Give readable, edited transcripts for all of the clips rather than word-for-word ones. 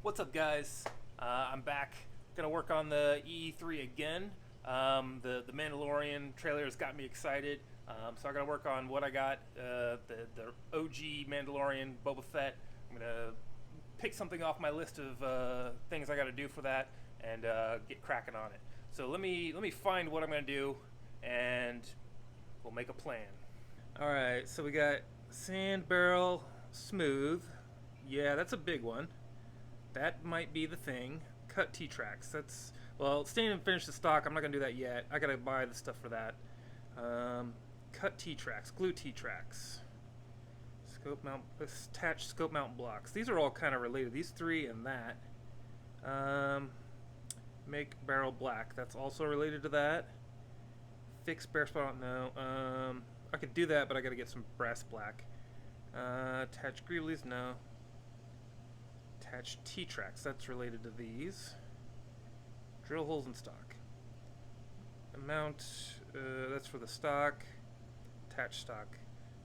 What's up, guys? I'm back. Gonna work on the EE3 again. The Mandalorian trailer has got me excited. So I gotta work on what I got. The OG Mandalorian Boba Fett. I'm gonna pick something off my list of things I gotta do for that and get cracking on it. So let me find what I'm gonna do, and we'll make a plan. All right. So we got sand barrel smooth. Yeah, that's a big one. That might be the thing. Cut T-tracks. That's, well, stain and finish the stock. I'm not gonna do that yet. I gotta buy the stuff for that. Cut T-tracks. Glue T-tracks. Scope mount. Attach scope mount blocks. These are all kind of related. These three and that. Make barrel black. That's also related to that. Fix bare spot. No. I could do that, but I gotta get some brass black. Attach greavellies. No. Attach T-tracks, that's related to these. Drill holes in stock. Amount, that's for the stock. Attach stock.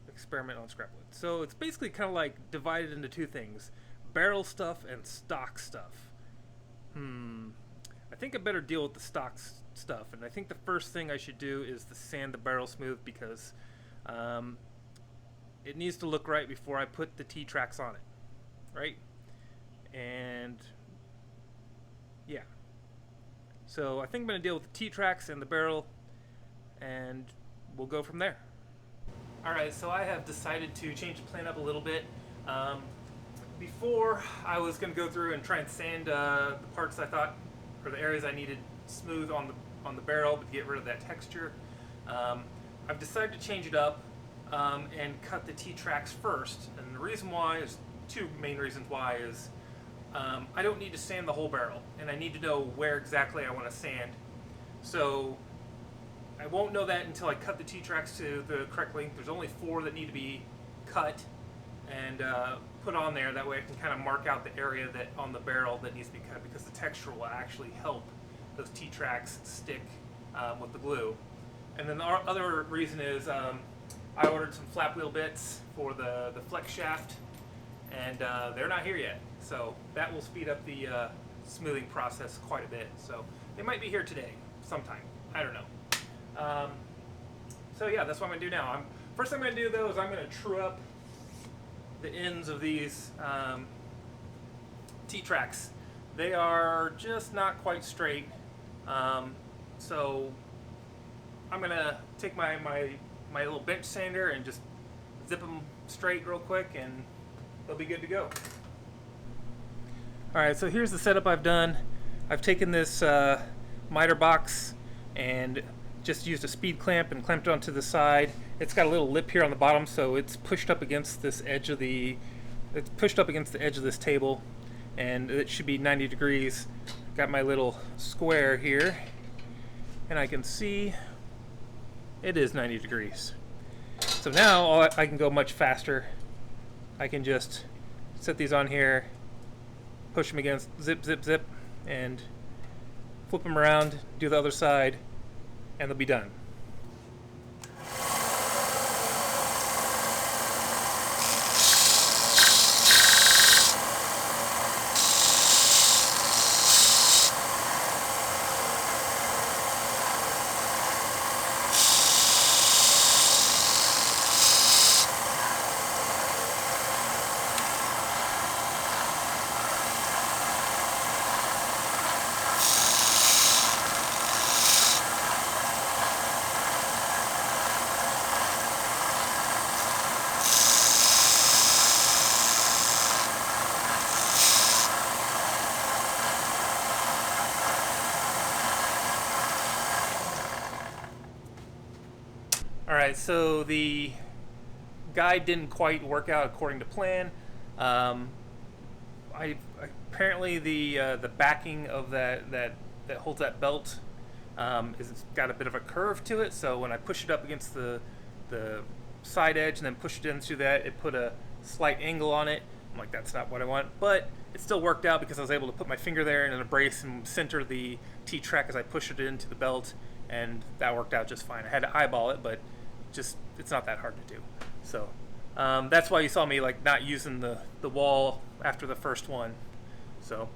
Experiment on scrap wood. So it's basically kind of like divided into two things. Barrel stuff and stock stuff. I think I better deal with the stock stuff, and I think the first thing I should do is to sand the barrel smooth, because it needs to look right before I put the T-tracks on it. Right? And yeah, so I think I'm going to deal with the T-tracks and the barrel, and we'll go from there. Alright, so I have decided to change the plan up a little bit. Before, I was going to go through and try and sand the parts I thought, or the areas I needed smooth on the barrel, but to get rid of that texture. I've decided to change it up and cut the T-tracks first, and the reason why is two main reasons why is I don't need to sand the whole barrel, and I need to know where exactly I want to sand. So I won't know that until I cut the T-tracks to the correct length. There's only 4 that need to be cut and put on there. That way I can kind of mark out the area that on the barrel that needs to be cut, because the texture will actually help those T-tracks stick with the glue. And then the other reason is I ordered some flap wheel bits for the flex shaft, and they're not here yet, so that will speed up the smoothing process quite a bit. So they might be here today sometime, I don't know. So yeah, that's what I'm gonna do now. First thing I'm gonna do though is I'm gonna true up the ends of these T-tracks. They are just not quite straight, so I'm gonna take my little bench sander and just zip them straight real quick, and they'll be good to go. Alright, so here's the setup I've done. I've taken this miter box and just used a speed clamp and clamped it onto the side. It's got a little lip here on the bottom, so it's pushed up against this edge of the edge of this table, and it should be 90 degrees. Got my little square here, and I can see it is 90 degrees. So now I can go much faster. I can just set these on here, push them against, zip, zip, zip, and flip them around, do the other side, and they'll be done. Alright, so the guide didn't quite work out according to plan. Apparently the backing of that holds that belt is got a bit of a curve to it, so when I push it up against the side edge and then push it into that, it put a slight angle on it. I'm like, that's not what I want, but it still worked out because I was able to put my finger there in a brace and center the T-track as I pushed it into the belt, and that worked out just fine. I had to eyeball it, but it's not that hard to do. So that's why you saw me like not using the wall after the first one. So,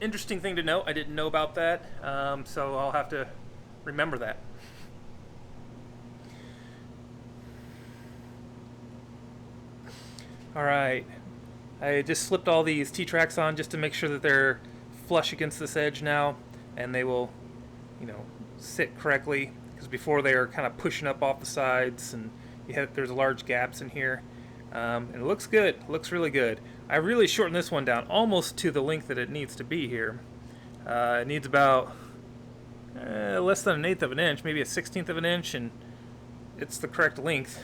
interesting thing to note. I didn't know about that, so I'll have to remember that. Alright, I just slipped all these T-tracks on just to make sure that they're flush against this edge now, and they will, you know, sit correctly, because before they were kind of pushing up off the sides, and there's large gaps in here. And it looks good, it looks really good. I really shortened this one down almost to the length that it needs to be here. It needs about less than 1/8 of an inch, maybe a 1/16 of an inch, and it's the correct length.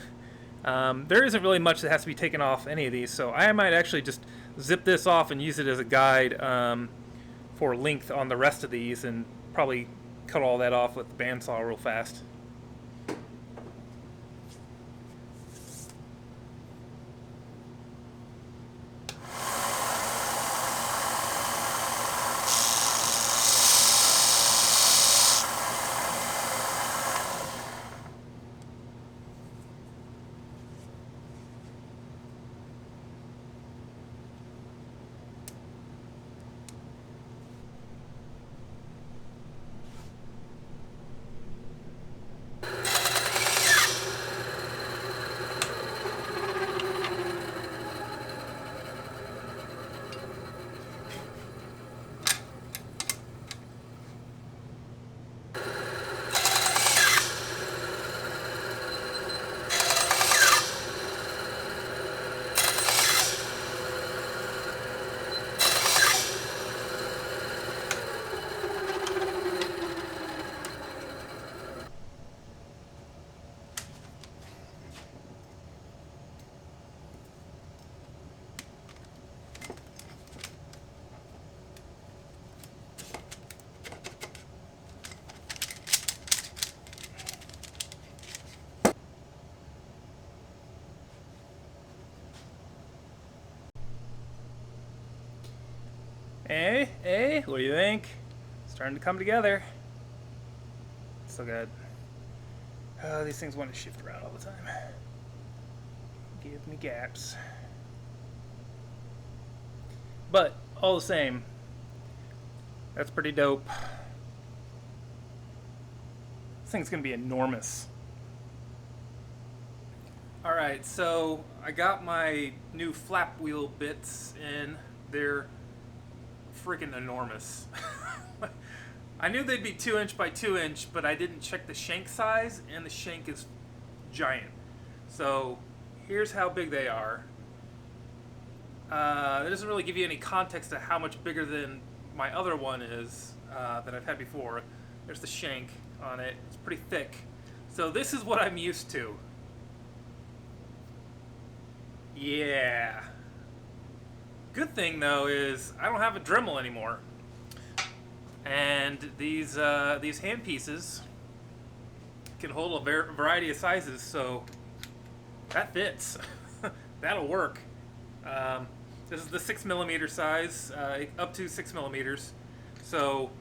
There isn't really much that has to be taken off any of these, so I might actually just zip this off and use it as a guide for length on the rest of these, and probably cut all that off with the bandsaw real fast. Hey, what do you think? It's starting to come together. So good. These things want to shift around all the time. Give me gaps. But, all the same, that's pretty dope. This thing's gonna be enormous. Alright, so I got my new flap wheel bits in. They're freaking enormous. I knew they'd be 2" by 2", but I didn't check the shank size, and the shank is giant. So here's how big they are. That doesn't really give you any context to how much bigger than my other one is that I've had before. There's the shank on it. It's pretty thick. So this is what I'm used to. Yeah. Good thing though is I don't have a Dremel anymore, and these hand pieces can hold a variety of sizes, so that fits. That'll work. This is the 6mm size, up to 6mm. So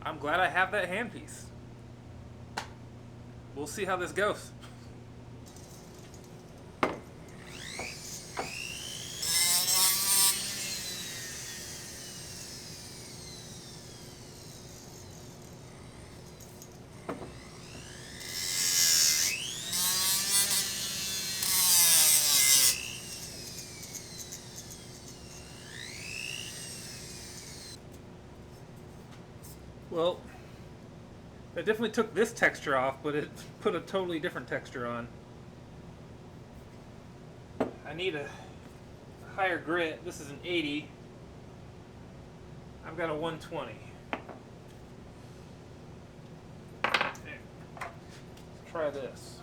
I'm glad I have that hand piece. We'll see how this goes. Well, it definitely took this texture off, but it put a totally different texture on. I need a higher grit. This is an 80. I've got a 120. Okay. Let's try this.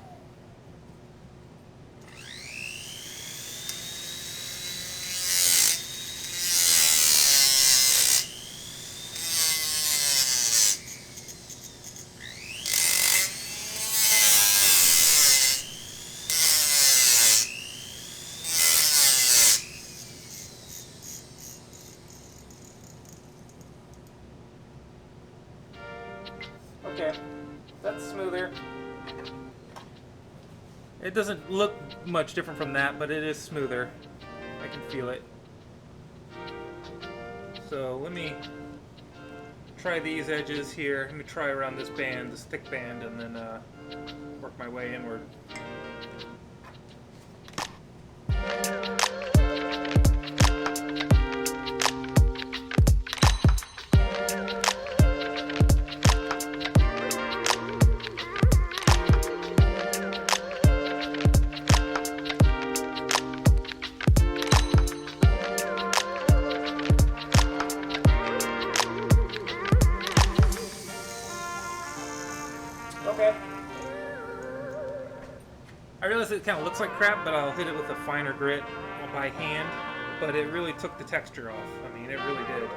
Okay, that's smoother. It doesn't look much different from that, but it is smoother. I can feel it. So let me try these edges here. Let me try around this band, this thick band, and then work my way inward. Okay. I realize it kind of looks like crap, but I'll hit it with a finer grit by hand. But it really took the texture off. I mean, it really did.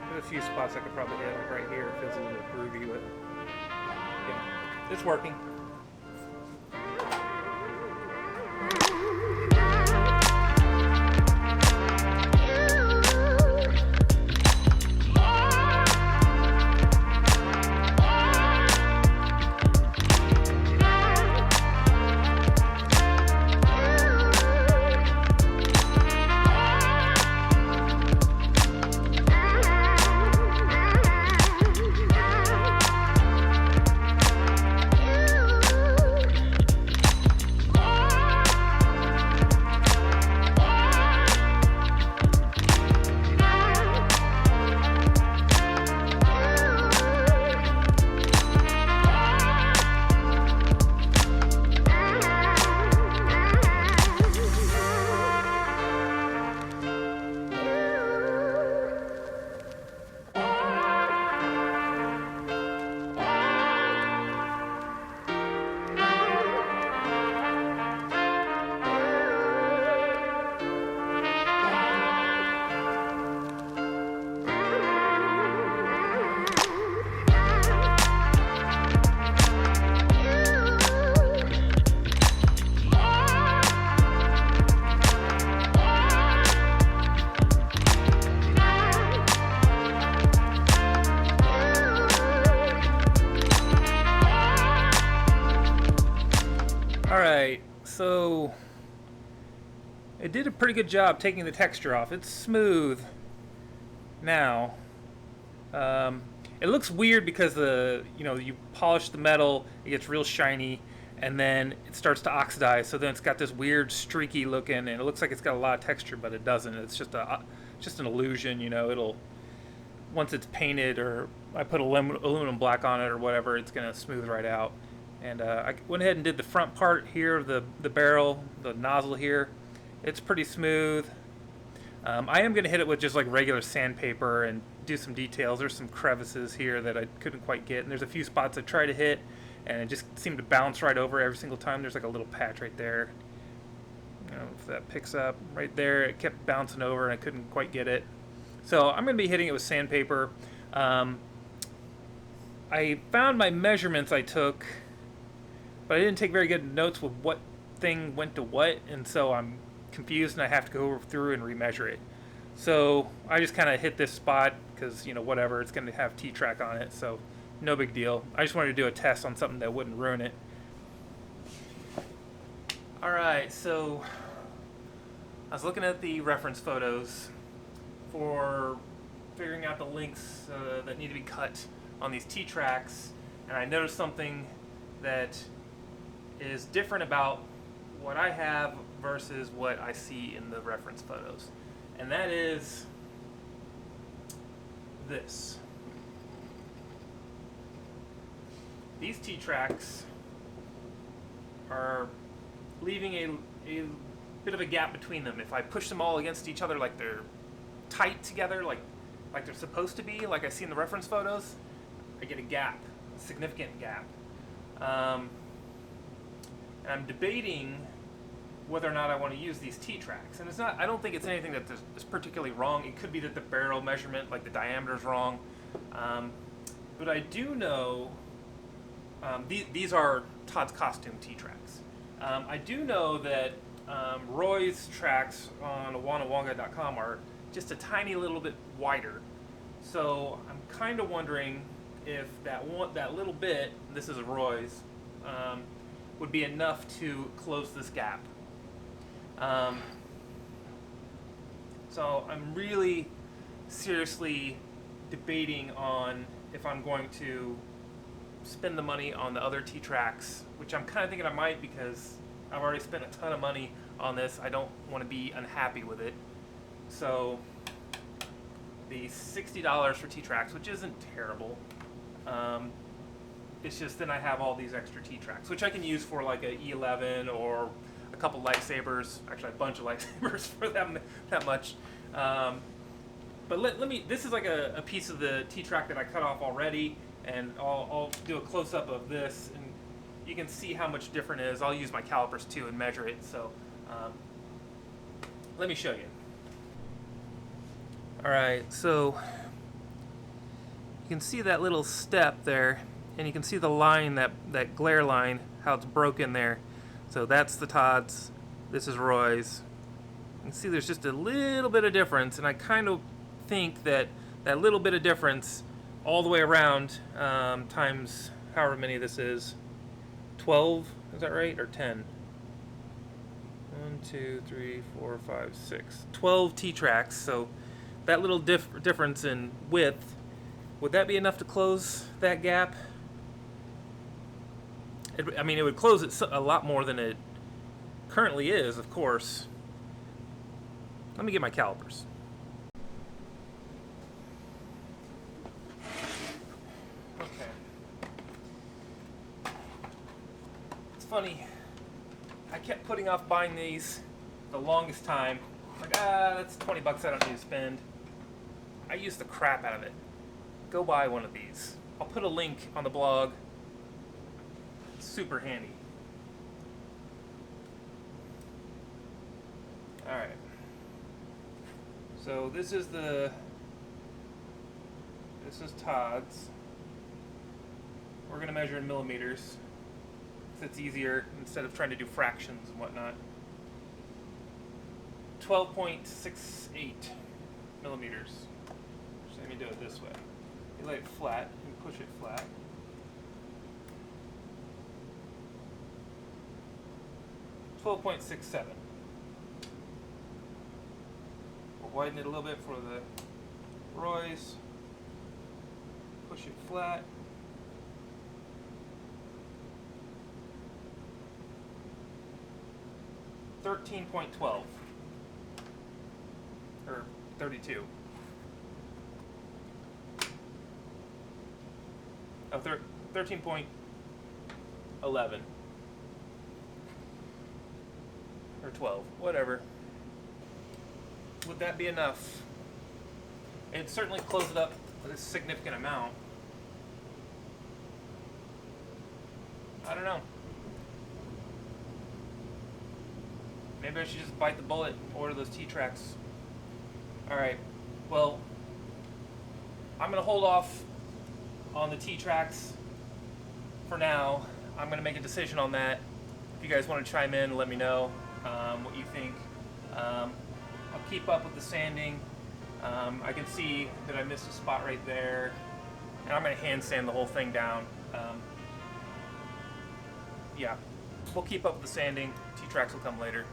There's a few spots I could probably hit, like right here. It feels a little bit groovy, but yeah, it's working. Alright, so it did a pretty good job taking the texture off. It's smooth now. It looks weird because you polish the metal, it gets real shiny, and then it starts to oxidize. So then it's got this weird streaky looking, and it looks like it's got a lot of texture, but it doesn't. It's just an illusion. It'll, once it's painted or I put aluminum black on it or whatever, it's gonna smooth right out. And I went ahead and did the front part here, the barrel, the nozzle here. It's pretty smooth. I am going to hit it with just like regular sandpaper and do some details. There's some crevices here that I couldn't quite get, and there's a few spots I tried to hit, and it just seemed to bounce right over every single time. There's like a little patch right there. If that picks up right there, it kept bouncing over, and I couldn't quite get it. So I'm going to be hitting it with sandpaper. I found my measurements I took, but I didn't take very good notes with what thing went to what, and so I'm confused and I have to go through and remeasure it. So I just kind of hit this spot because, whatever, it's going to have T-track on it, so no big deal. I just wanted to do a test on something that wouldn't ruin it. Alright, so I was looking at the reference photos for figuring out the links that need to be cut on these T-tracks, and I noticed something that is different about what I have versus what I see in the reference photos. And that is this. These T-tracks are leaving a bit of a gap between them. If I push them all against each other like they're tight together, like they're supposed to be, like I see in the reference photos, I get a gap, a significant gap. And I'm debating whether or not I want to use these T-tracks. And I don't think it's anything that is particularly wrong. It could be that the barrel measurement, like the diameter, is wrong. But I do know, these are Todd's Costume T-tracks. I do know that Roy's tracks on awanawanga.com are just a tiny little bit wider. So I'm kind of wondering if that little bit, this is Roy's, would be enough to close this gap. So I'm really seriously debating on if I'm going to spend the money on the other T-Tracks, which I'm kind of thinking I might because I've already spent a ton of money on this. I don't want to be unhappy with it. So the $60 for T-Tracks, which isn't terrible. It's just then I have all these extra T-Tracks, which I can use for like a E11 or a couple lightsabers. Actually, a bunch of lightsabers for them that much. But let me. This is like a piece of the T-Track that I cut off already, and I'll do a close-up of this, and you can see how much different it is. I'll use my calipers too and measure it. So let me show you. All right, so you can see that little step there, and you can see the line, that glare line, how it's broken there. So that's the Todd's, this is Roy's. You can see there's just a little bit of difference, and I kind of think that that little bit of difference all the way around times however many this is, 12, is that right, or 10? 1, 2, 3, 4, 5, 6. 12 T-Tracks, so that little difference in width, would that be enough to close that gap? I mean, it would close it a lot more than it currently is, of course. Let me get my calipers. Okay. It's funny. I kept putting off buying these the longest time. Like, that's 20 bucks I don't need to spend. I use the crap out of it. Go buy one of these. I'll put a link on the blog. It's super handy. Alright. So this is Todd's. We're going to measure in millimeters. So it's easier instead of trying to do fractions and whatnot. 12.68 millimeters. So let me do it this way. You lay it flat and push it flat. .67. We'll widen it a little bit for the Roy's. Push it flat. .12 or 32. Oh, 13.11 or 12, whatever. Would that be enough? It'd certainly close it up with a significant amount. I don't know. Maybe I should just bite the bullet and order those T-Tracks. Alright, well, I'm going to hold off on the T-Tracks for now. I'm going to make a decision on that. If you guys want to chime in, let me know what you think. I'll keep up with the sanding. I can see that I missed a spot right there, and I'm going to hand sand the whole thing down. Yeah, we'll keep up with the sanding. T-Tracks will come later.